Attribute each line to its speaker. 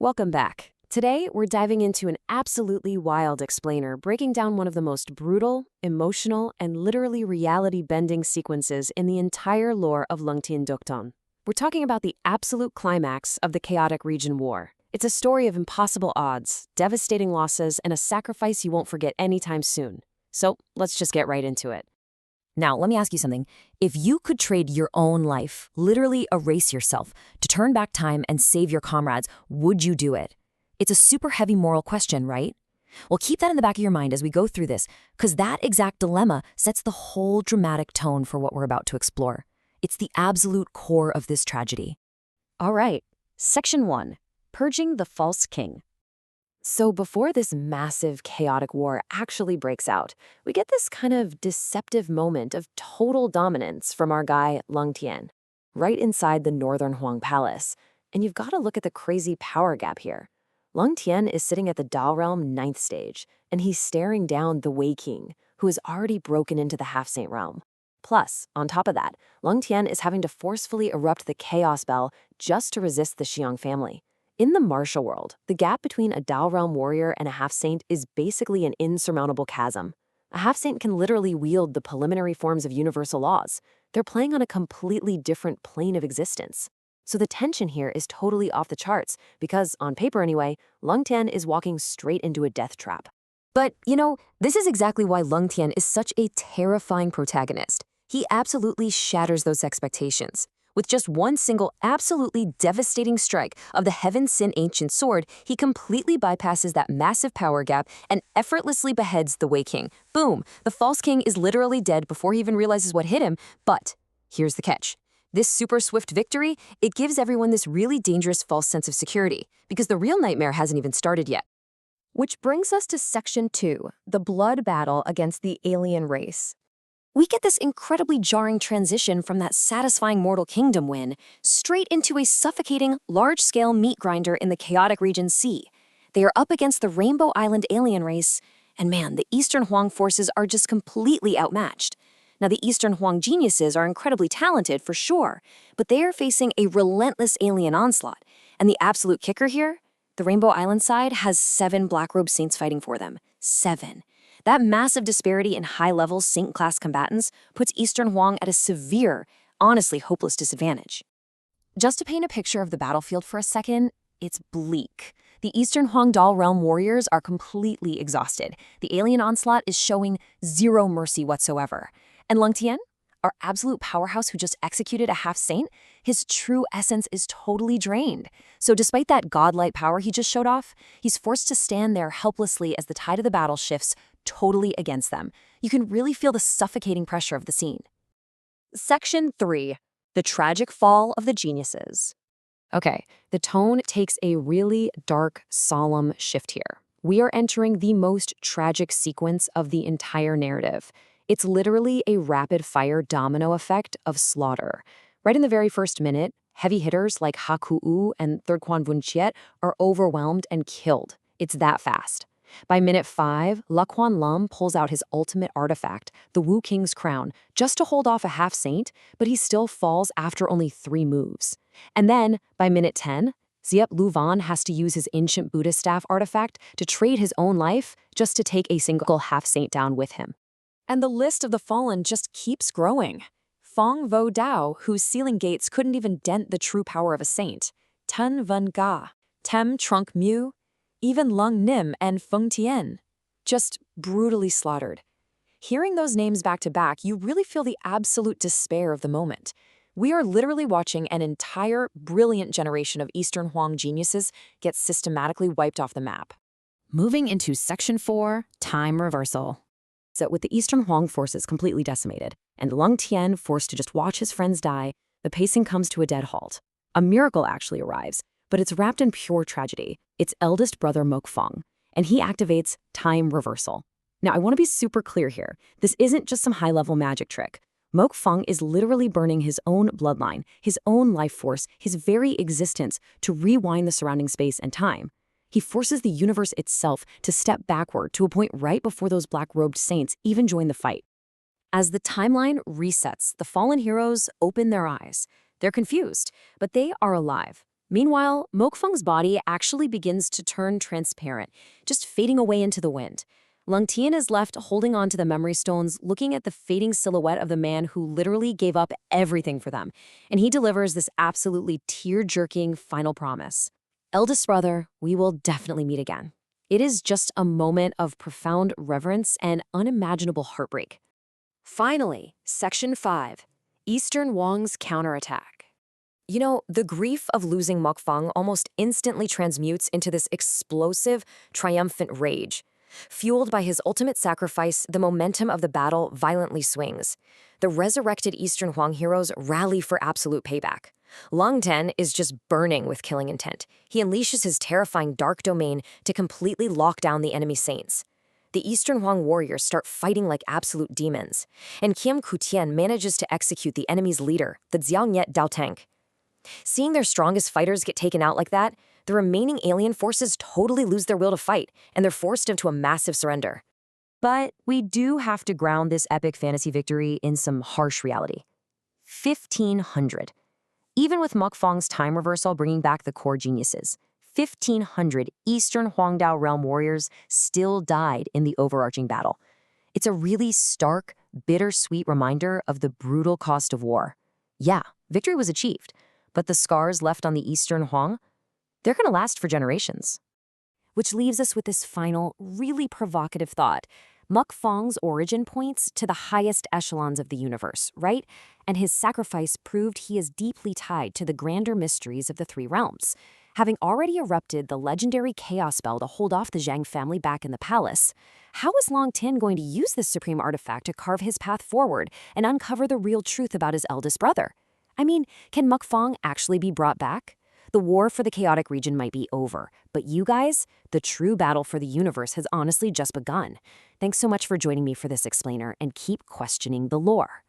Speaker 1: Welcome back. Today, we're diving into an absolutely wild explainer, breaking down one of the most brutal, emotional, and literally reality-bending sequences in the entire lore of Lăng Thiên Độc Tôn. We're talking about the absolute climax of the chaotic region war. It's a story of impossible odds, devastating losses, and a sacrifice you won't forget anytime soon. So let's just get right into it.
Speaker 2: Now, let me ask you something. If you could trade your own life, literally erase yourself, to turn back time and save your comrades, would you do it? It's a super heavy moral question, right? Well, keep that in the back of your mind as we go through this, because that exact dilemma sets the whole dramatic tone for what we're about to explore. It's the absolute core of this tragedy.
Speaker 1: All right, Section 1, Purging the False King. So before this massive, chaotic war actually breaks out, we get this kind of deceptive moment of total dominance from our guy, Lăng Thiên, right inside the Northern Huang Palace. And you've got to look at the crazy power gap here. Lăng Thiên is sitting at the Dao Realm 9th stage, and he's staring down the Wei King, who has already broken into the Half-Saint realm. Plus, on top of that, Lăng Thiên is having to forcefully erupt the Chaos Bell just to resist the Xiong family. In the martial world, the gap between a Dao Realm warrior and a half-saint is basically an insurmountable chasm. A half-saint can literally wield the preliminary forms of universal laws. They're playing on a completely different plane of existence. So the tension here is totally off the charts because, on paper anyway, Lăng Thiên is walking straight into a death trap.
Speaker 2: But, this is exactly why Lăng Thiên is such a terrifying protagonist. He absolutely shatters those expectations. With just one single absolutely devastating strike of the Heaven Sin Ancient Sword, he completely bypasses that massive power gap and effortlessly beheads the Wei King. Boom! The False King is literally dead before he even realizes what hit him. But here's the catch. This super swift victory, it gives everyone this really dangerous false sense of security, because the real nightmare hasn't even started yet.
Speaker 3: Which brings us to Section 2, the blood battle against the alien race.
Speaker 2: We get this incredibly jarring transition from that satisfying Mortal Kingdom win straight into a suffocating, large-scale meat grinder in the chaotic region C. They are up against the Rainbow Island alien race, and man, the Eastern Huang forces are just completely outmatched. Now, the Eastern Huang geniuses are incredibly talented, for sure, but they are facing a relentless alien onslaught. And the absolute kicker here? The Rainbow Island side has 7 black-robed saints fighting for them. 7. That massive disparity in high-level Saint-class combatants puts Eastern Huang at a severe, honestly hopeless disadvantage. Just to paint a picture of the battlefield for a second, it's bleak. The Eastern Huang Dao Realm warriors are completely exhausted. The alien onslaught is showing zero mercy whatsoever. And Lăng Thiên, our absolute powerhouse who just executed a half-saint, his true essence is totally drained. So despite that godlike power he just showed off, he's forced to stand there helplessly as the tide of the battle shifts totally against them. You can really feel the suffocating pressure of the scene.
Speaker 3: Section 3, the tragic fall of the geniuses.
Speaker 1: Okay, the tone takes a really dark, solemn shift here. We are entering the most tragic sequence of the entire narrative. It's literally a rapid-fire domino effect of slaughter. Right in the very first minute, heavy hitters like Ha Ku and Third Quan Vun Chiet are overwhelmed and killed. It's that fast. By minute 5, La Quan Lum pulls out his ultimate artifact, the Wu King's crown, just to hold off a half-saint, but he still falls after only 3 moves. And then, by minute 10, Ziep Lu Van has to use his ancient Buddha staff artifact to trade his own life just to take a single half-saint down with him.
Speaker 3: And the list of the fallen just keeps growing. Fong Vo Dao, whose sealing gates couldn't even dent the true power of a saint. Tun Vun Ga, Tem Trunk Mu, even Lung Nim and Feng Tian. Just brutally slaughtered. Hearing those names back to back, you really feel the absolute despair of the moment. We are literally watching an entire brilliant generation of Eastern Huang geniuses get systematically wiped off the map.
Speaker 1: Moving into Section 4, Time Reversal. So with the Eastern Huang forces completely decimated, and Lăng Thiên forced to just watch his friends die, the pacing comes to a dead halt. A miracle actually arrives, but it's wrapped in pure tragedy. Its eldest brother Mok Fong, and he activates Time Reversal. Now, I want to be super clear here. This isn't just some high-level magic trick. Mok Fong is literally burning his own bloodline, his own life force, his very existence to rewind the surrounding space and time. He forces the universe itself to step backward to a point right before those black-robed saints even join the fight. As the timeline resets, the fallen heroes open their eyes. They're confused, but they are alive. Meanwhile, Mokfang's body actually begins to turn transparent, just fading away into the wind. Lăng Thiên is left holding on to the memory stones, looking at the fading silhouette of the man who literally gave up everything for them. And he delivers this absolutely tear-jerking final promise. Eldest brother, we will definitely meet again. It is just a moment of profound reverence and unimaginable heartbreak. Finally, Section 5, Eastern Wang's Counterattack. You know, the grief of losing Mokfang almost instantly transmutes into this explosive, triumphant rage. Fueled by his ultimate sacrifice, the momentum of the battle violently swings. The resurrected Eastern Huang heroes rally for absolute payback. Lăng Thiên is just burning with killing intent. He unleashes his terrifying dark domain to completely lock down the enemy saints. The Eastern Huang warriors start fighting like absolute demons, and Kiam Kutian manages to execute the enemy's leader, the Xiaoyet Dao Tank. Seeing their strongest fighters get taken out like that, the remaining alien forces totally lose their will to fight, and they're forced into a massive surrender. But we do have to ground this epic fantasy victory in some harsh reality. 1,500. Even with Mokfang's time reversal bringing back the core geniuses, 1,500 Eastern Huangdao realm warriors still died in the overarching battle. It's a really stark, bittersweet reminder of the brutal cost of war. Yeah, victory was achieved, but the scars left on the Eastern Huang, they're going to last for generations. Which leaves us with this final, really provocative thought. Mokfang's origin points to the highest echelons of the universe, right? And his sacrifice proved he is deeply tied to the grander mysteries of the three realms. Having already erupted the legendary chaos spell to hold off the Zhang family back in the palace, how is Lăng Thiên going to use this supreme artifact to carve his path forward and uncover the real truth about his eldest brother? I mean, can Mokfang actually be brought back? The war for the chaotic region might be over, but you guys, the true battle for the universe has honestly just begun. Thanks so much for joining me for this explainer, and keep questioning the lore.